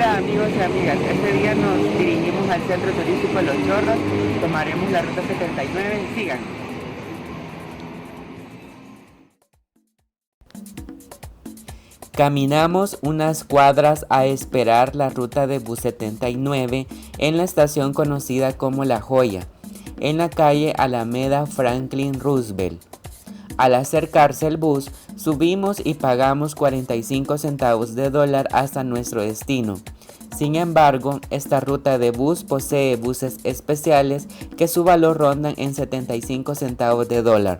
Hola amigos y amigas, este día nos dirigimos al centro turístico Los Chorros, tomaremos la ruta 79, sigan. Caminamos unas cuadras a esperar la ruta de bus 79 en la estación conocida como La Joya, en la calle Alameda Franklin Roosevelt. Al acercarse el bus, subimos y pagamos 45 centavos de dólar hasta nuestro destino. Sin embargo, esta ruta de bus posee buses especiales que su valor ronda en 75 centavos de dólar.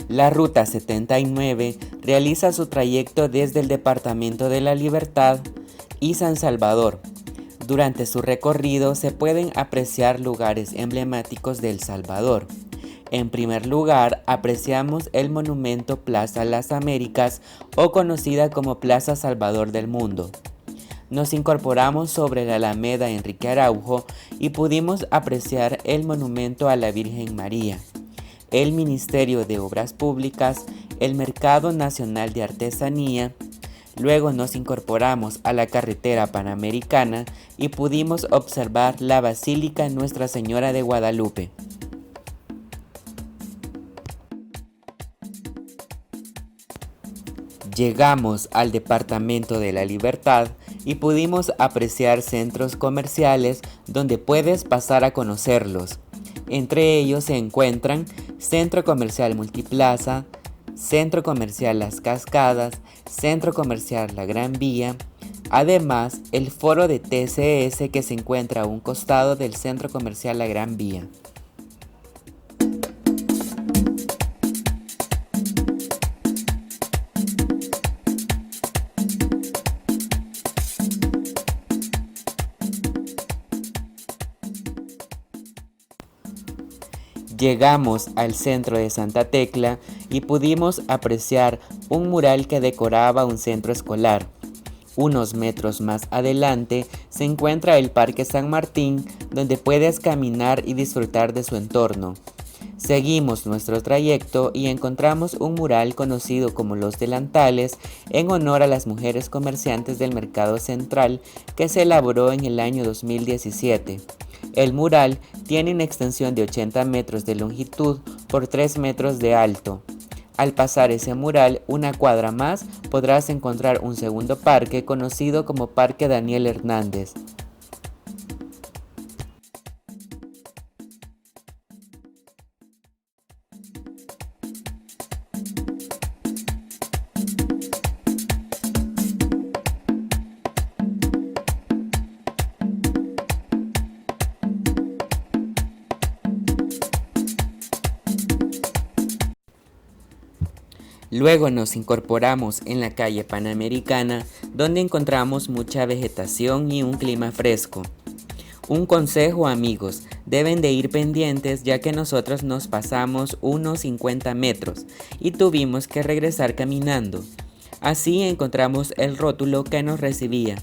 La Ruta 79 realiza su trayecto desde el Departamento de la Libertad y San Salvador. Durante su recorrido se pueden apreciar lugares emblemáticos de El Salvador. En primer lugar, apreciamos el monumento Plaza Las Américas, o conocida como Plaza Salvador del Mundo. Nos incorporamos sobre la Alameda Enrique Araujo y pudimos apreciar el monumento a la Virgen María, el Ministerio de Obras Públicas, el Mercado Nacional de Artesanía. Luego nos incorporamos a la carretera Panamericana y pudimos observar la Basílica Nuestra Señora de Guadalupe. Llegamos al Departamento de la Libertad y pudimos apreciar centros comerciales donde puedes pasar a conocerlos. Entre ellos se encuentran Centro Comercial Multiplaza, Centro Comercial Las Cascadas, Centro Comercial La Gran Vía, además el foro de TCS que se encuentra a un costado del Centro Comercial La Gran Vía. Llegamos al centro de Santa Tecla y pudimos apreciar un mural que decoraba un centro escolar. Unos metros más adelante se encuentra el Parque San Martín, donde puedes caminar y disfrutar de su entorno. Seguimos nuestro trayecto y encontramos un mural conocido como Los Delantales, en honor a las mujeres comerciantes del Mercado Central, que se elaboró en el año 2017. El mural tiene una extensión de 80 metros de longitud por 3 metros de alto. Al pasar ese mural una cuadra más podrás encontrar un segundo parque conocido como Parque Daniel Hernández. Luego nos incorporamos en la calle Panamericana, donde encontramos mucha vegetación y un clima fresco. Un consejo, amigos, deben de ir pendientes, ya que nosotros nos pasamos unos 50 metros y tuvimos que regresar caminando. Así encontramos el rótulo que nos recibía.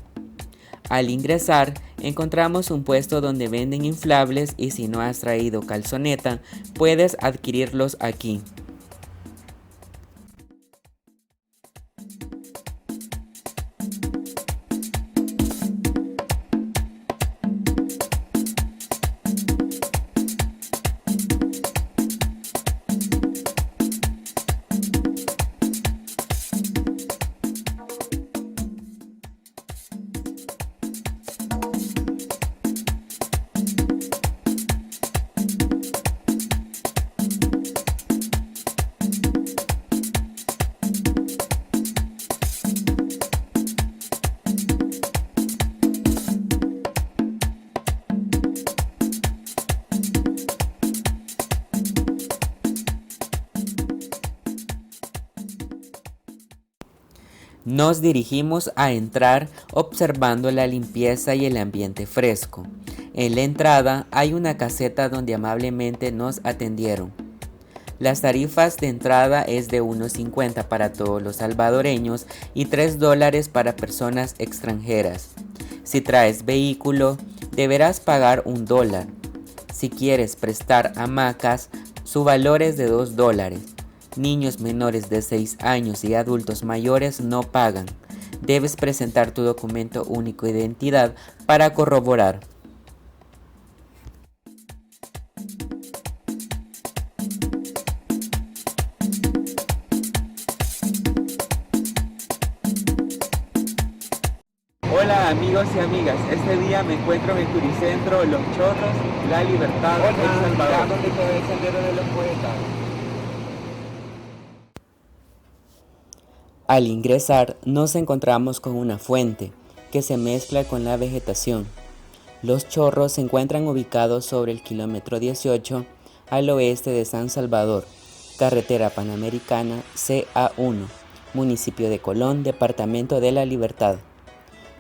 Al ingresar encontramos un puesto donde venden inflables y si no has traído calzoneta puedes adquirirlos aquí. Nos dirigimos a entrar observando la limpieza y el ambiente fresco. En la entrada hay una caseta donde amablemente nos atendieron. Las tarifas de entrada es de $1.50 para todos los salvadoreños y $3 para personas extranjeras. Si traes vehículo, deberás pagar $1. Si quieres prestar hamacas, Su valor es de $2. Niños menores de 6 años y adultos mayores no pagan. Debes presentar tu documento único de identidad para corroborar. Hola amigos y amigas, este día me encuentro en el Turicentro Los Chorros, La Libertad, El Salvador. ¿Dónde queda el Sendero de los Poetas? Al ingresar nos encontramos con una fuente que se mezcla con la vegetación. Los Chorros se encuentran ubicados sobre el kilómetro 18 al oeste de San Salvador, carretera panamericana CA1, municipio de Colón, departamento de La Libertad.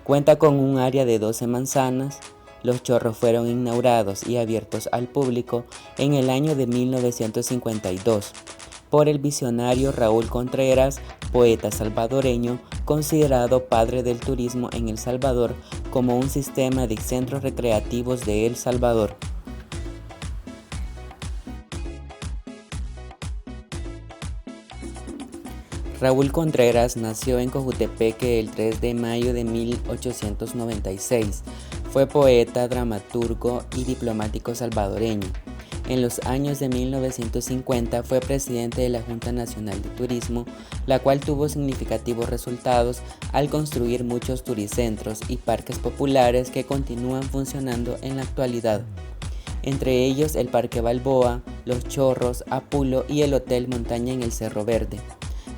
Cuenta con un área de 12 manzanas. Los Chorros fueron inaugurados y abiertos al público en el año de 1952 por el visionario Raúl Contreras, poeta salvadoreño, considerado padre del turismo en El Salvador como un sistema de centros recreativos de El Salvador. Raúl Contreras nació en Cojutepeque el 3 de mayo de 1896. Fue poeta, dramaturgo y diplomático salvadoreño. En los años de 1950 fue presidente de la Junta Nacional de Turismo, la cual tuvo significativos resultados al construir muchos turicentros y parques populares que continúan funcionando en la actualidad. Entre ellos el Parque Balboa, Los Chorros, Apulo y el Hotel Montaña en el Cerro Verde.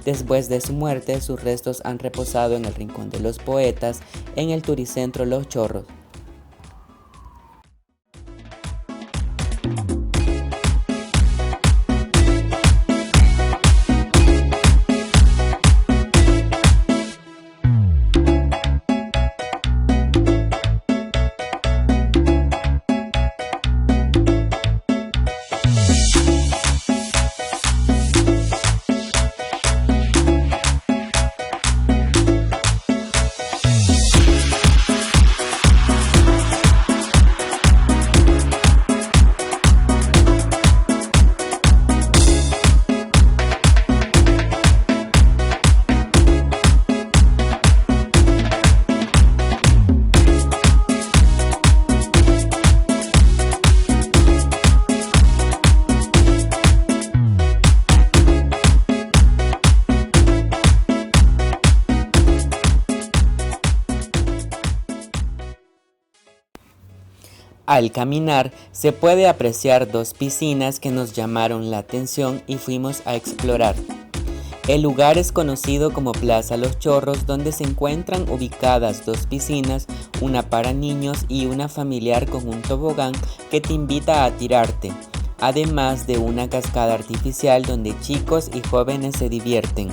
Después de su muerte, sus restos han reposado en el Rincón de los Poetas, en el Turicentro Los Chorros. Al caminar se puede apreciar dos piscinas que nos llamaron la atención y fuimos a explorar. El lugar es conocido como Plaza Los Chorros, donde se encuentran ubicadas dos piscinas, una para niños y una familiar con un tobogán que te invita a tirarte, además de una cascada artificial donde chicos y jóvenes se divierten.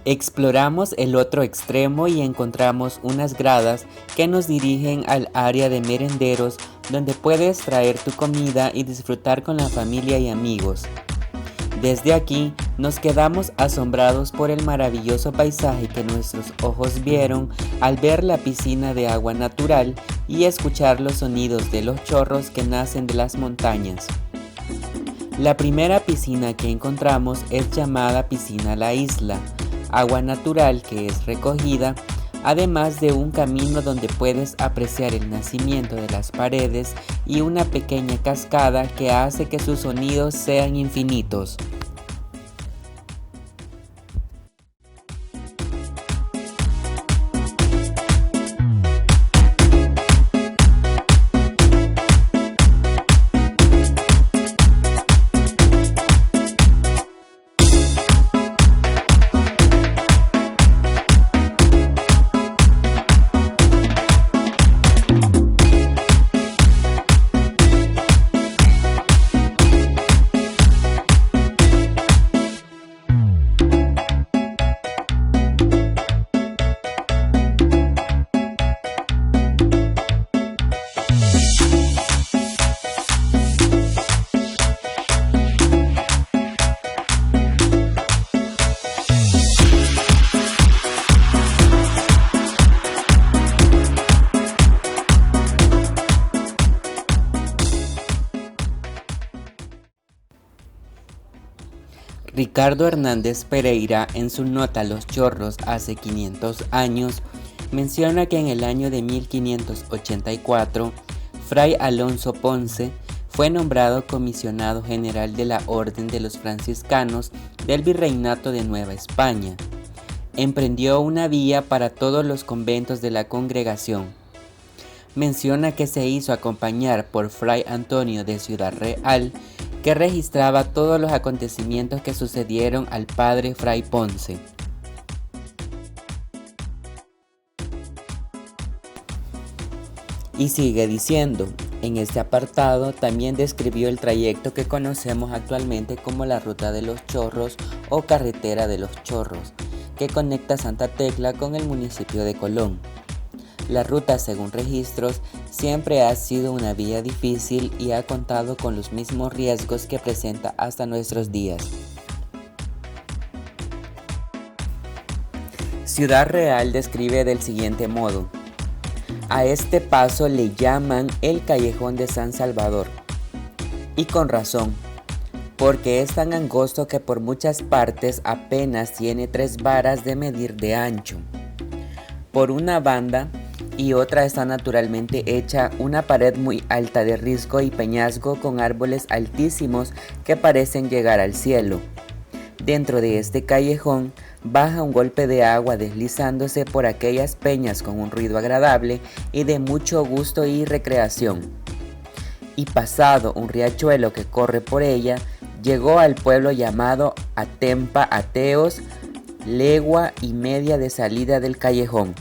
Exploramos el otro extremo y encontramos unas gradas que nos dirigen al área de merenderos, donde puedes traer tu comida y disfrutar con la familia y amigos. Desde aquí nos quedamos asombrados por el maravilloso paisaje que nuestros ojos vieron al ver la piscina de agua natural y escuchar los sonidos de los chorros que nacen de las montañas. La primera piscina que encontramos es llamada Piscina La Isla, agua natural que es recogida además de un camino donde puedes apreciar el nacimiento de las paredes y una pequeña cascada que hace que sus sonidos sean infinitos. Ricardo Hernández Pereira, en su nota Los Chorros hace 500 años, menciona que en el año de 1584, Fray Alonso Ponce fue nombrado comisionado general de la Orden de los Franciscanos del Virreinato de Nueva España. Emprendió una vía para todos los conventos de la congregación. Menciona que se hizo acompañar por Fray Antonio de Ciudad Real, que registraba todos los acontecimientos que sucedieron al padre Fray Ponce. Y sigue diciendo, en este apartado también describió el trayecto que conocemos actualmente como la Ruta de los Chorros o Carretera de los Chorros, que conecta Santa Tecla con el municipio de Colón. La ruta, según registros, siempre ha sido una vía difícil y ha contado con los mismos riesgos que presenta hasta nuestros días. Ciudad Real describe del siguiente modo: a este paso le llaman el Callejón de San Salvador, y con razón, porque es tan angosto que por muchas partes apenas tiene 3 varas de medir de ancho. Por una banda y otra está naturalmente hecha una pared muy alta de risco y peñasco con árboles altísimos que parecen llegar al cielo. Dentro de este callejón baja un golpe de agua deslizándose por aquellas peñas con un ruido agradable y de mucho gusto y recreación. Y pasado un riachuelo que corre por ella, llegó al pueblo llamado Atempa Ateos, legua y media de salida del callejón.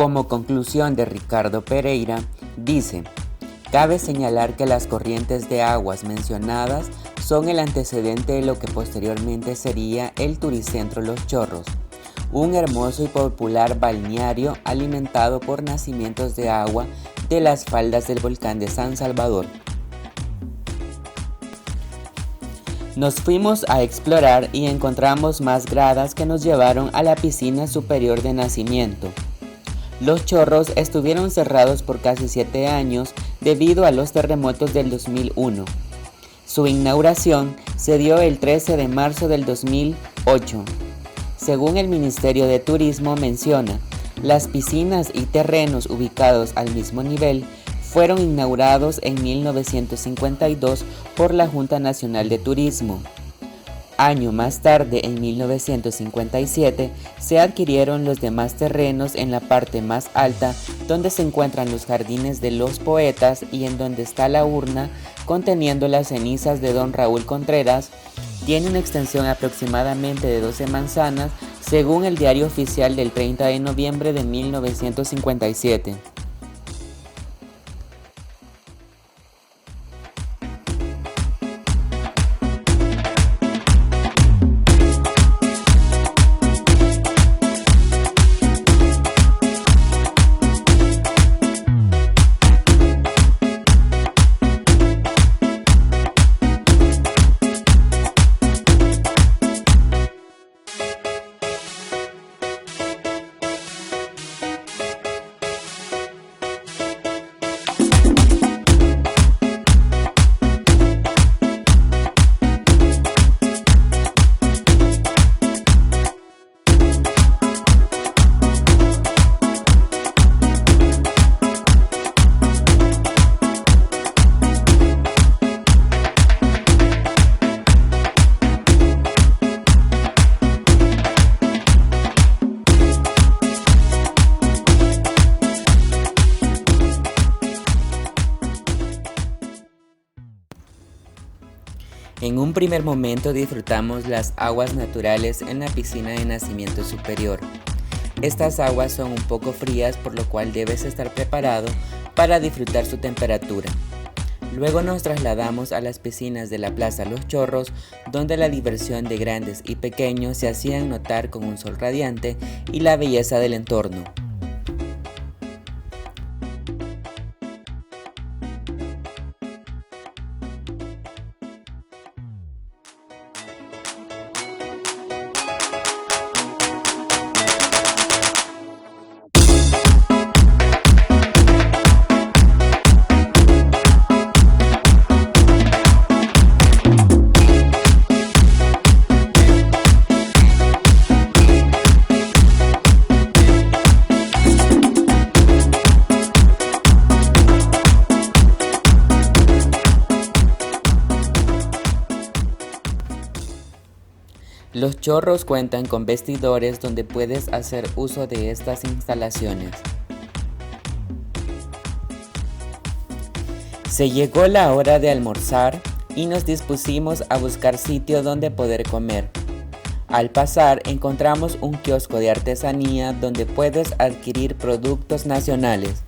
Como conclusión de Ricardo Pereira, dice: cabe señalar que las corrientes de aguas mencionadas son el antecedente de lo que posteriormente sería el Turicentro Los Chorros, un hermoso y popular balneario alimentado por nacimientos de agua de las faldas del volcán de San Salvador. Nos fuimos a explorar y encontramos más gradas que nos llevaron a la piscina superior de nacimiento. Los Chorros estuvieron cerrados por casi 7 años debido a los terremotos del 2001. Su inauguración se dio el 13 de marzo del 2008. Según el Ministerio de Turismo menciona, las piscinas y terrenos ubicados al mismo nivel fueron inaugurados en 1952 por la Junta Nacional de Turismo. Año más tarde, en 1957, se adquirieron los demás terrenos en la parte más alta, donde se encuentran los jardines de los poetas y en donde está la urna conteniendo las cenizas de don Raúl Contreras. Tiene una extensión aproximadamente de 12 manzanas, según el Diario Oficial del 30 de noviembre de 1957. En un primer momento disfrutamos las aguas naturales en la piscina de nacimiento superior. Estas aguas son un poco frías, por lo cual debes estar preparado para disfrutar su temperatura. Luego nos trasladamos a las piscinas de la Plaza Los Chorros, donde la diversión de grandes y pequeños se hacían notar con un sol radiante y la belleza del entorno. Los Chorros cuentan con vestidores donde puedes hacer uso de estas instalaciones. Se llegó la hora de almorzar y nos dispusimos a buscar sitio donde poder comer. Al pasar encontramos un kiosco de artesanía donde puedes adquirir productos nacionales.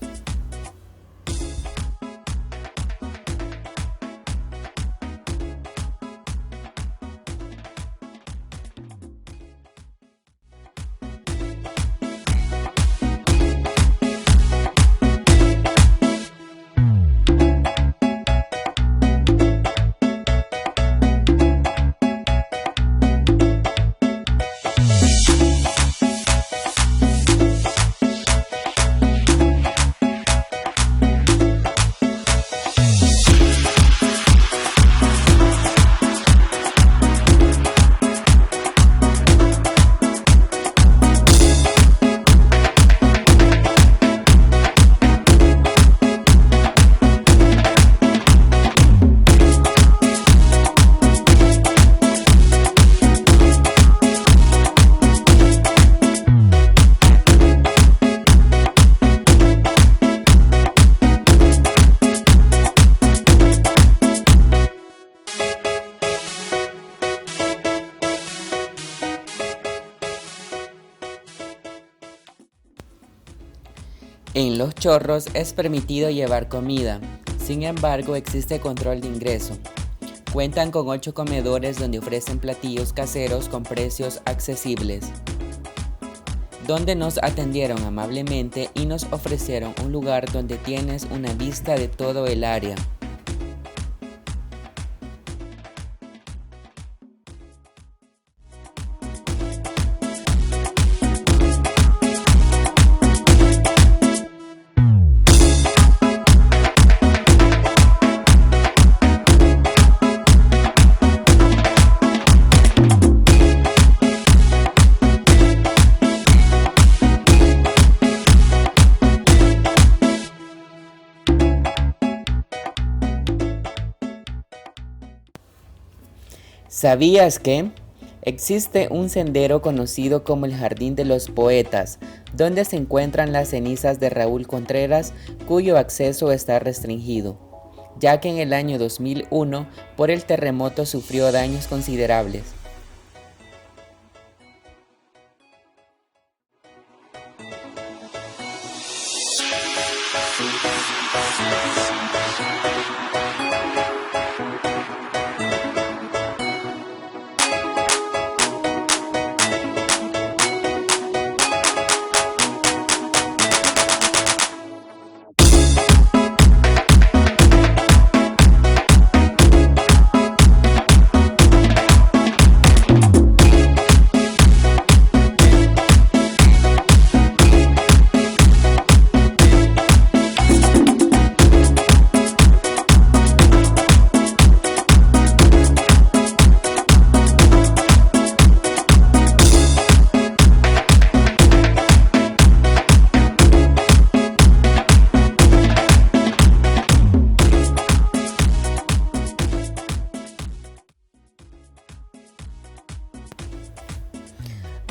En Los Chorros es permitido llevar comida, sin embargo existe control de ingreso. Cuentan con 8 comedores donde ofrecen platillos caseros con precios accesibles, donde nos atendieron amablemente y nos ofrecieron un lugar donde tienes una vista de todo el área. ¿Sabías que existe un sendero conocido como el Jardín de los Poetas, donde se encuentran las cenizas de Raúl Contreras, cuyo acceso está restringido, ya que en el año 2001 por el terremoto sufrió daños considerables?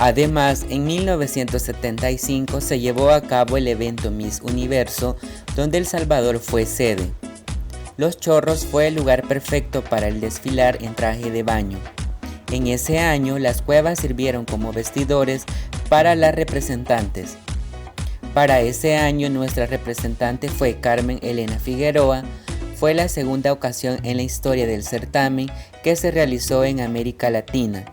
Además, en 1975 se llevó a cabo el evento Miss Universo, donde El Salvador fue sede. Los Chorros fue el lugar perfecto para el desfilar en traje de baño. En ese año, las cuevas sirvieron como vestidores para las representantes. Para ese año, nuestra representante fue Carmen Elena Figueroa. Fue la segunda ocasión en la historia del certamen que se realizó en América Latina,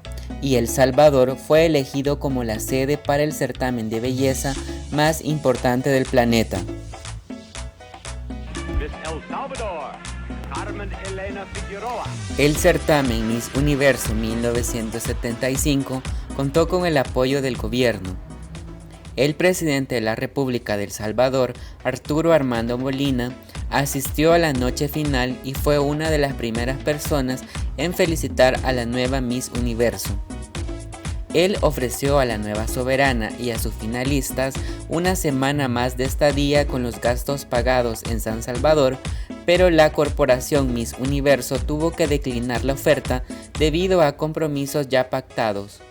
y El Salvador fue elegido como la sede para el certamen de belleza más importante del planeta. El certamen Miss Universo 1975 contó con el apoyo del gobierno. El presidente de la República de El Salvador, Arturo Armando Molina, asistió a la noche final y fue una de las primeras personas en felicitar a la nueva Miss Universo. Él ofreció a la nueva soberana y a sus finalistas una semana más de estadía con los gastos pagados en San Salvador, pero la corporación Miss Universo tuvo que declinar la oferta debido a compromisos ya pactados.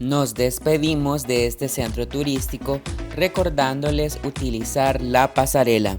Nos despedimos de este centro turístico recordándoles utilizar la pasarela.